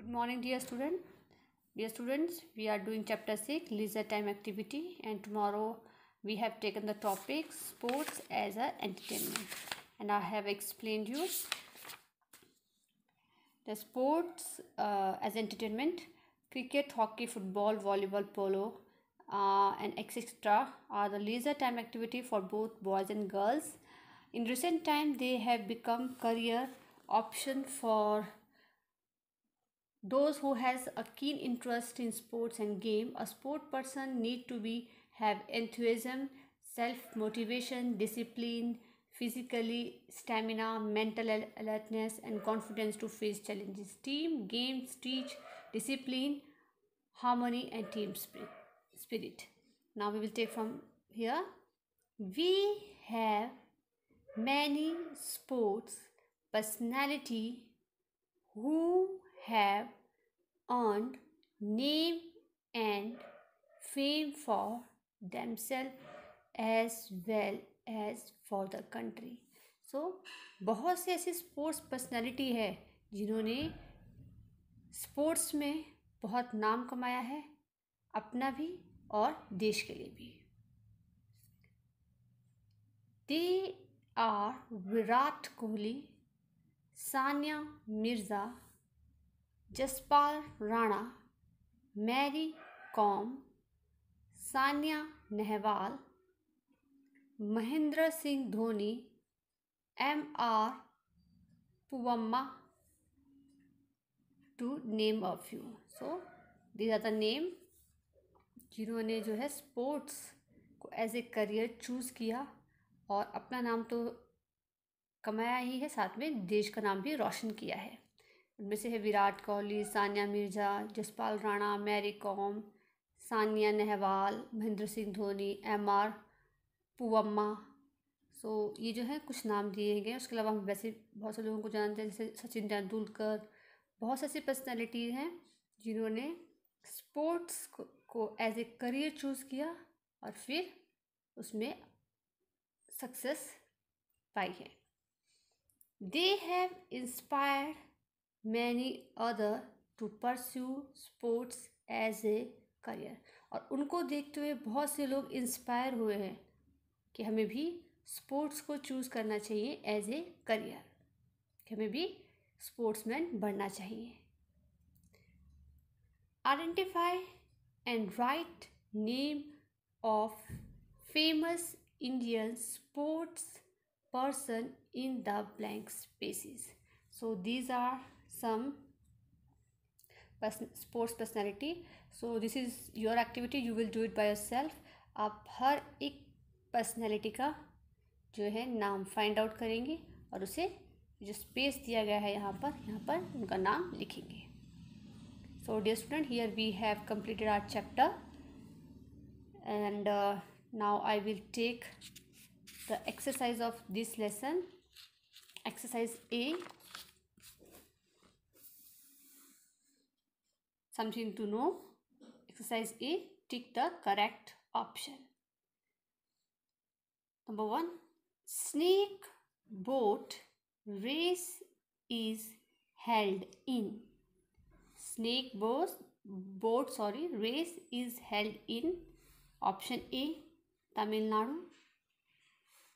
Good morning, dear student. Dear students, we are doing chapter 6 leisure time activity, and tomorrow we have taken the topic sports as a entertainment, and I have explained you the sports as entertainment. Cricket, hockey, football, volleyball, polo, and etc. are the leisure time activity for both boys and girls. In recent time, they have become career option for those who has a keen interest in sports and game. A sport person need to be have enthusiasm, self motivation, discipline, physically stamina, mental alertness, and confidence to face challenges. Team games teach discipline, harmony, and team spirit. Now we will take from here. We have many sports personality who have earned name and fame for themselves as well as for the country. So बहुत से ऐसी sports personality है जिन्होंने sports में बहुत नाम कमाया है, अपना भी और देश के लिए भी. They are Virat Kohli, Sania Mirza, Jaspal Rana, Mary Kom, Sania Nehwal, Mahendra Singh Dhoni, M.R. Poovamma, to name a few. So these are the name जिन्होंने जो है स्पोर्ट्स को एज ए करियर चूज़ किया और अपना नाम तो कमाया ही है, साथ में देश का नाम भी रोशन किया है. उनमें से है विराट कोहली, सानिया मिर्ज़ा, जसपाल राणा, मैरी कॉम, सानिया नेहवाल, महेंद्र सिंह धोनी, M.R. पुवम्मा. सो ये जो है कुछ नाम दिए गए. उसके अलावा हम वैसे बहुत से लोगों को जानते हैं, जैसे सचिन तेंदुलकर. बहुत से ऐसी पर्सनैलिटी हैं जिन्होंने स्पोर्ट्स को एज ए करियर चूज़ किया और फिर उसमें सक्सेस पाई है. They have inspired many other to pursue sports as a career. और उनको देखते हुए बहुत से लोग इंस्पायर हुए हैं कि हमें भी स्पोर्ट्स को चूज़ करना चाहिए एज ए करियर, कि हमें भी स्पोर्ट्समैन बनना चाहिए. Identify and write name of famous Indian sports person in the blank spaces. So these are some sports personality. So this is your activity, you will do it by yourself. आप हर एक personality का जो है नाम find out करेंगे और उसे जो स्पेस दिया गया है यहाँ पर उनका नाम लिखेंगे. So dear student, here we have completed our chapter, and now I will take the exercise of this lesson. Exercise A, something to know. Exercise A, tick the correct option. Number 1, snake boat race is held in. Snake boat race is held in. Option A, Tamil Nadu.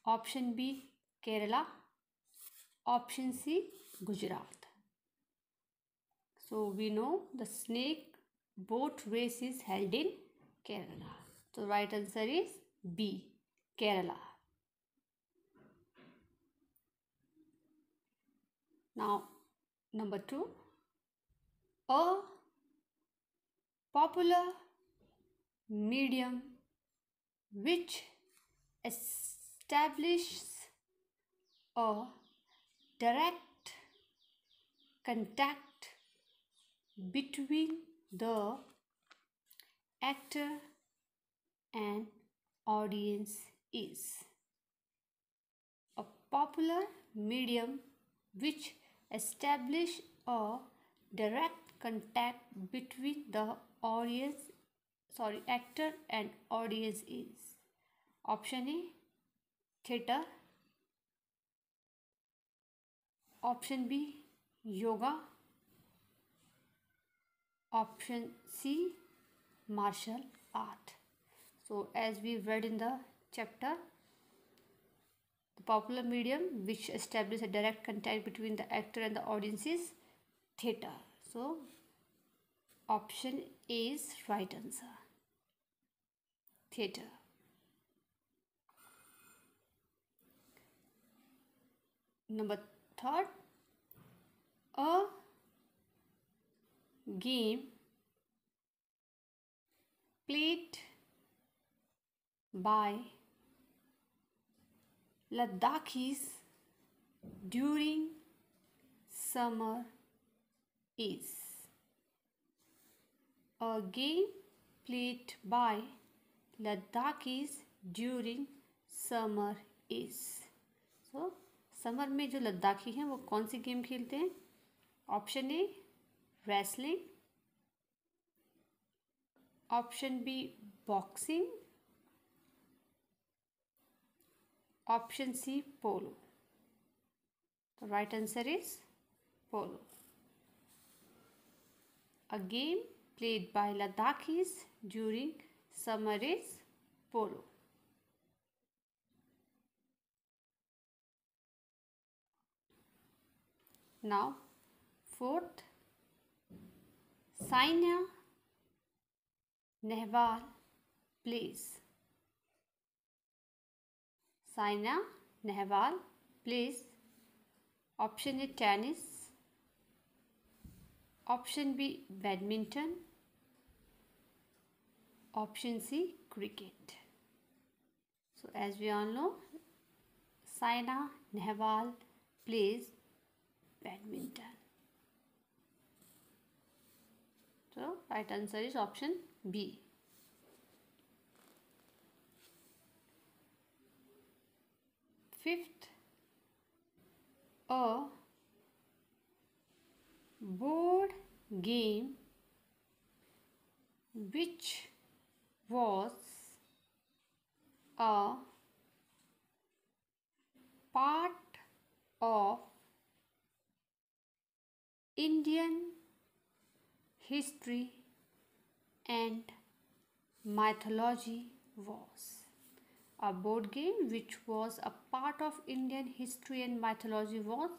Option B, Kerala. Option C, Gujarat. So we know the snake boat race is held in Kerala. So right answer is B, Kerala. Now number 2, a popular medium which establishes a direct contact between the actor and audience is. A popular medium which establishes a direct contact between the actor and audience is. Option A, theater. Option B, yoga. Option C, martial art. So as we read in the chapter, the popular medium which establishes a direct contact between the actor and the audience is theatre. So option A is right answer. Theatre. Number third, a game played by Ladakhis during summer is. A game played by Ladakhis during summer is. So summer में जो लद्दाखी हैं वो कौन सी game खेलते हैं? Option A wrestling, option B boxing, option C polo. The right answer is polo. A game played by Ladakhis during summer is polo. Now, fourth, Saina Nehwal plays. Saina Nehwal plays. Option A tennis, option B badminton, option C cricket. So as we all know, Saina Nehwal plays badminton. So right answer is option B. Fifth, a board game which was a part of Indian history and mythology was. A board game which was a part of Indian history and mythology was.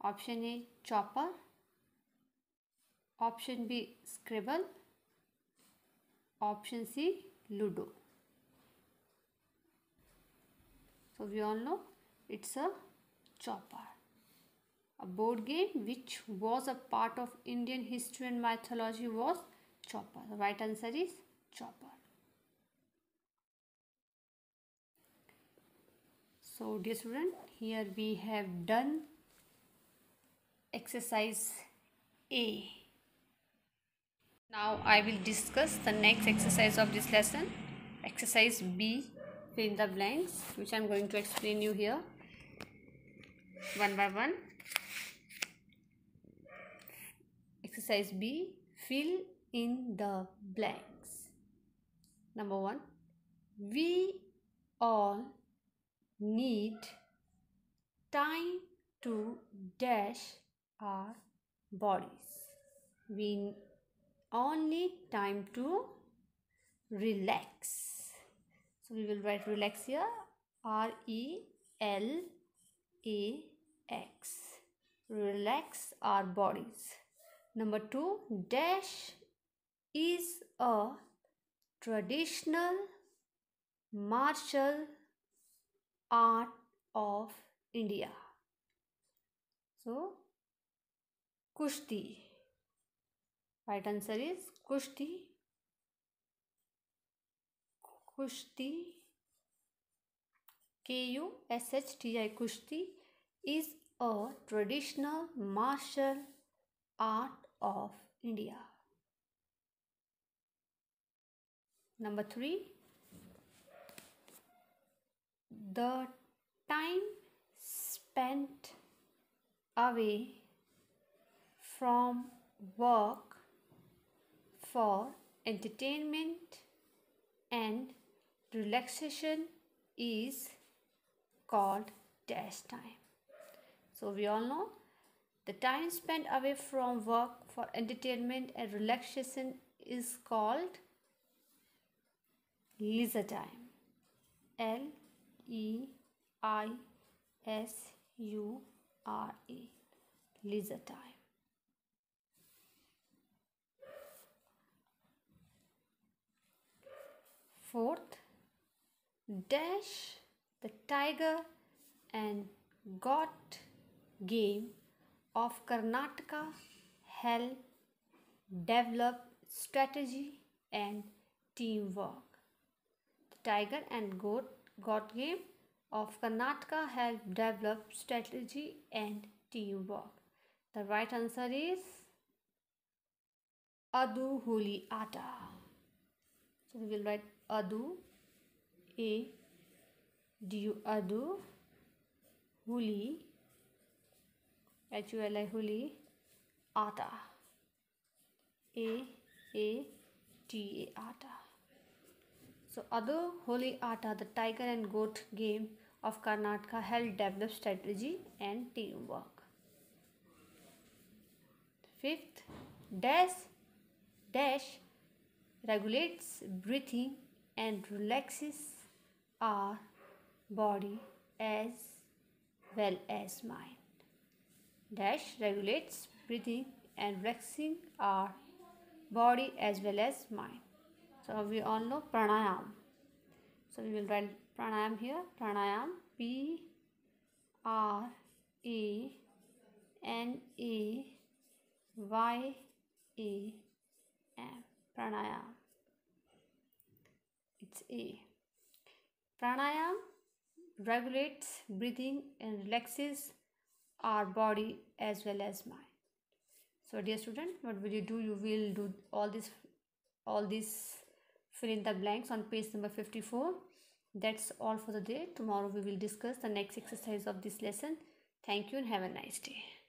Option A Chopper, option B Scrabble, option C Ludo. So we all know it's a chopper. A board game which was a part of Indian history and mythology was chopper. The right answer is chopper. So dear student, here we have done exercise A. Now I will discuss the next exercise of this lesson, exercise B, fill in the blanks, which I am going to explain you here one by one. Exercise B, fill in the blanks. Number 1, we all need time to dash our bodies. We all need time to relax. So we will write relax here, RELAX. Relax our bodies. Number 2, dash is a traditional martial art of India. So Kushti. Right answer is Kushti. Kushti, KUSHTI, Kushti is a traditional martial art of India. Number 3, the time spent away from work for entertainment and relaxation is called dash time. So we all know The time spent away from work for entertainment and relaxation is called leisure time. Leisure. Leisure time. Fourth, dash the tiger and goat game of Karnataka help develop strategy and teamwork. The tiger and goat game of Karnataka help develop strategy and teamwork. The right answer is Adu Holi Ata. So we will write Adu, A-D-U, Adu, Huli, H-U-L-I, Huli, Ata, A-A-T-A, Ata. So Adu Holi Ata, the tiger and goat game of Karnataka, help develop strategy and teamwork. Fifth, dash regulates breathing and relaxes our body as well as mind. Dash regulates breathing and relaxing our body as well as mind. So we all know pranayam. So we will write pranayam here. Pranayam, P-R-A-N-A-Y-A-M. Pranayam. It's A. Pranayam regulates breathing and relaxes our body as well as mind. So dear student, what will you do? You will do all this fill in the blanks on page number 54. That's all for the day. Tomorrow we will discuss the next exercise of this lesson. Thank you and have a nice day.